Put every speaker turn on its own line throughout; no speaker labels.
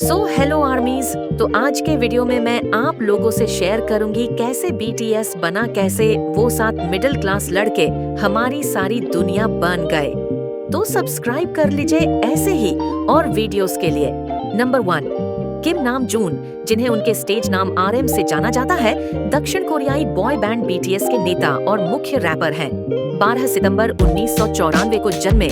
Hello आर्मीज। तो आज के वीडियो में मैं आप लोगों से शेयर करूंगी कैसे बीटीएस बना, कैसे वो 7 मिडिल क्लास लड़के हमारी सारी दुनिया बन गए। तो सब्सक्राइब कर लीजिए ऐसे ही और वीडियोस के लिए। नंबर 1, किम नाम जून, जिन्हें उनके स्टेज नाम RM से जाना जाता है, दक्षिण कोरियाई बॉय बैंड BTS के नेता और मुख्य रैपर हैं। 12 सितंबर 1994 को जन्मे,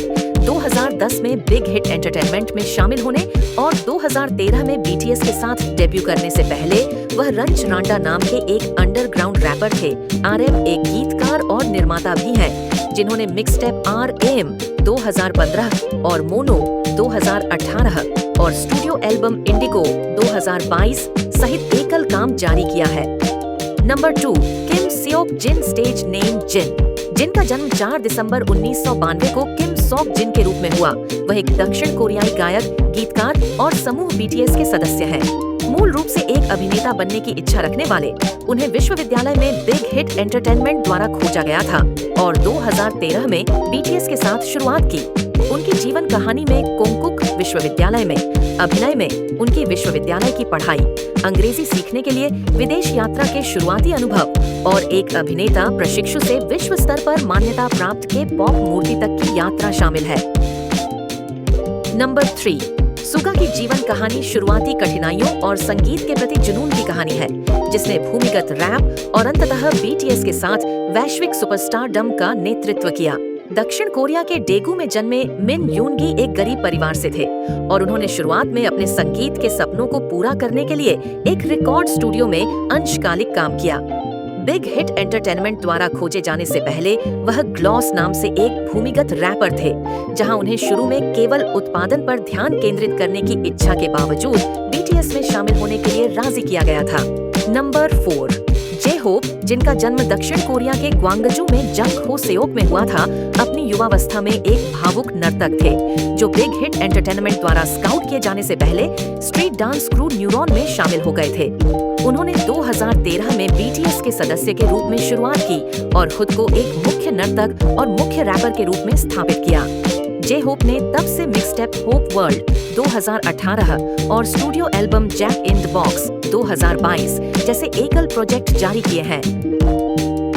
2010 में बिग हिट एंटरटेनमेंट में शामिल होने और 2013 में BTS के साथ डेब्यू करने से पहले वह रंच रांडा नाम के एक अंडरग्राउंड रैपर थे। RM एक गीतकार और निर्माता भी हैं, जिन्होंने मिक्सटेप RM 2015 और मोनो 2018 और स्टूडियो एल्बम इंडिगो 2022 सहित एकल काम जारी किया है। नंबर 2, किम सियोक जिन, स्टेज नेम जिन, जिनका जन्म 4 दिसंबर 1992 को किम सॉक जिन के रूप में हुआ। वह एक दक्षिण कोरियाई गायक, गीतकार और समूह BTS के सदस्य हैं। मूल रूप से एक अभिनेता बनने की इच्छा रखने वाले, उन्हें विश्वविद्यालय में बिग हिट एंटरटेनमेंट द्वारा खोजा गया था और 2013 में BTS के साथ शुरुआत की। उनकी जीवन कहानी में कोंगकुक विश्वविद्यालय में, अभिनय में उनकी विश्वविद्यालय की पढ़ाई, अंग्रेजी सीखने के लिए विदेश यात्रा के शुरुआती अनुभव और एक अभिनेता प्रशिक्षु से विश्व स्तर पर मान्यता प्राप्त के पॉप मूर्ति तक की यात्रा शामिल है। नंबर 3, सुगा की जीवन कहानी शुरुआती कठिनाइयों और संगीत के प्रति जुनून की कहानी है, जिसने भूमिगत रैप और अंततः BTS के साथ वैश्विक सुपरस्टारडम का नेतृत्व किया। दक्षिण कोरिया के डेगू में जन्मे मिन यूनगी एक गरीब परिवार से थे और उन्होंने शुरुआत में अपने संगीत के सपनों को पूरा करने के लिए एक रिकॉर्ड स्टूडियो में अंशकालिक काम किया। बिग हिट एंटरटेनमेंट द्वारा खोजे जाने से पहले वह ग्लॉस नाम से एक भूमिगत रैपर थे, जहां उन्हें शुरू में केवल उत्पादन पर ध्यान केंद्रित करने की इच्छा के बावजूद BTS में शामिल होने के लिए राजी किया गया था। नंबर 4, जे होप, जिनका जन्म दक्षिण कोरिया के ग्वांगजू में जंगहो सेओक में हुआ था, अपनी युवावस्था में एक भावुक नर्तक थे, जो बिग हिट एंटरटेनमेंट द्वारा स्काउट किए जाने से पहले स्ट्रीट डांस क्रू न्यूरॉन में शामिल हो गए थे। उन्होंने 2013 में BTS के सदस्य के रूप में शुरुआत की और खुद को एक मुख्य नर्तक और मुख्य रैपर के रूप में स्थापित किया। जे होप ने तब से मिक्सटेप होप वर्ल्ड 2018 और studio album Jack in the Box 2022 जैसे एकल प्रोजेक्ट जारी किए हैं।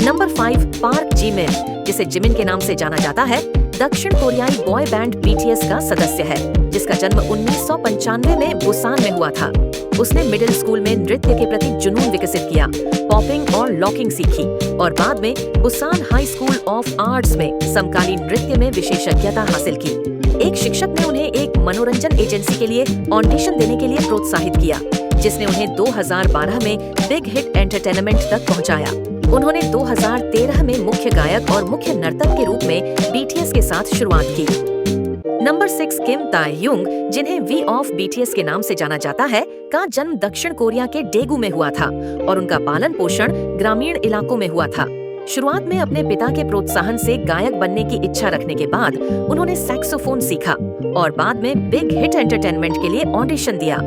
नंबर 5, पार्क जिमिन, जिसे जिमिन के नाम से जाना जाता है, दक्षिण कोरियाई बॉय बैंड BTS का सदस्य है, जिसका जन्म 1995 में बुसान में हुआ था। उसने मिडिल स्कूल में नृत्य के प्रति जुनून विकसित किया, पॉपिंग और लॉकिंग सीखी और बाद में Busan high school of arts में समकालीन नृत्य में विशेषज्ञता हासिल की। एक शिक्षक ने उन्हें एक मनोरंजन एजेंसी के लिए ऑडिशन देने के लिए प्रोत्साहित किया, जिसने उन्हें 2012 में बिग हिट एंटरटेनमेंट तक पहुंचाया। उन्होंने 2013 में मुख्य गायक और मुख्य नर्तक के रूप में BTS के साथ शुरुआत की। नंबर 6, किम ताe-hyung, जिन्हें V of BTS के नाम से जाना जाता है, का जन्म दक्षिण कोरिया के डेगू में हुआ था और उनका पालन पोषण ग्रामीण इलाकों में हुआ था। शुरुआत में अपने पिता के प्रोत्साहन से गायक बनने की इच्छा रखने के बाद उन्होंने सैक्सोफोन सीखा और बाद में बिग हिट एंटरटेनमेंट के लिए ऑडिशन दिया।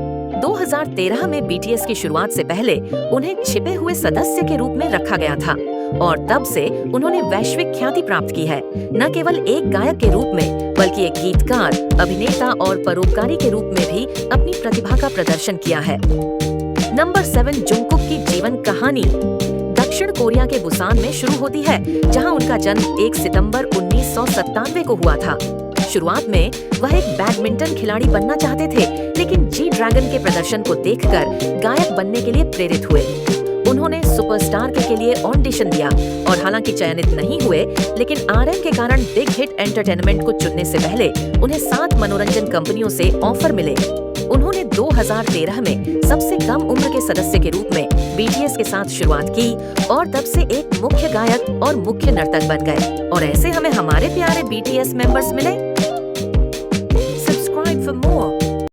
2013 में BTS की शुरुआत से पहले उन्हें छिपे हुए सदस्य के रूप में रखा गया था और तब से उन्होंने वैश्विक ख्याति प्राप्त की है, न केवल एक गायक के रूप में बल्कि एक गीतकार, अभिनेता और परोपकारी के रूप में भी अपनी प्रतिभा का प्रदर्शन किया है। नंबर 7, जुंगकुक की जीवन कहानी दक्षिण कोरिया के बुसान में शुरू होती है, जहां उनका जन्म 1 सितंबर 1997 को हुआ था। शुरुआत में वह एक बैडमिंटन खिलाड़ी बनना चाहते थे, लेकिन जी ड्रैगन के प्रदर्शन को देखकर गायक बनने के लिए प्रेरित हुए। उन्होंने सुपरस्टार के लिए ऑडिशन दिया और हालांकि चयनित नहीं हुए, लेकिन RM के कारण बिग हिट एंटरटेनमेंट को चुनने से पहले उन्हें 7 मनोरंजन कंपनियों से ऑफर मिले। उन्होंने 2013 में सबसे कम उम्र के सदस्य के रूप में BTS के साथ शुरुआत की और तब से एक मुख्य गायक और मुख्य नर्तक बन गए और ऐसे हमें हमारे प्यारे BTS मेंबर्स मिले। Subscribe for more.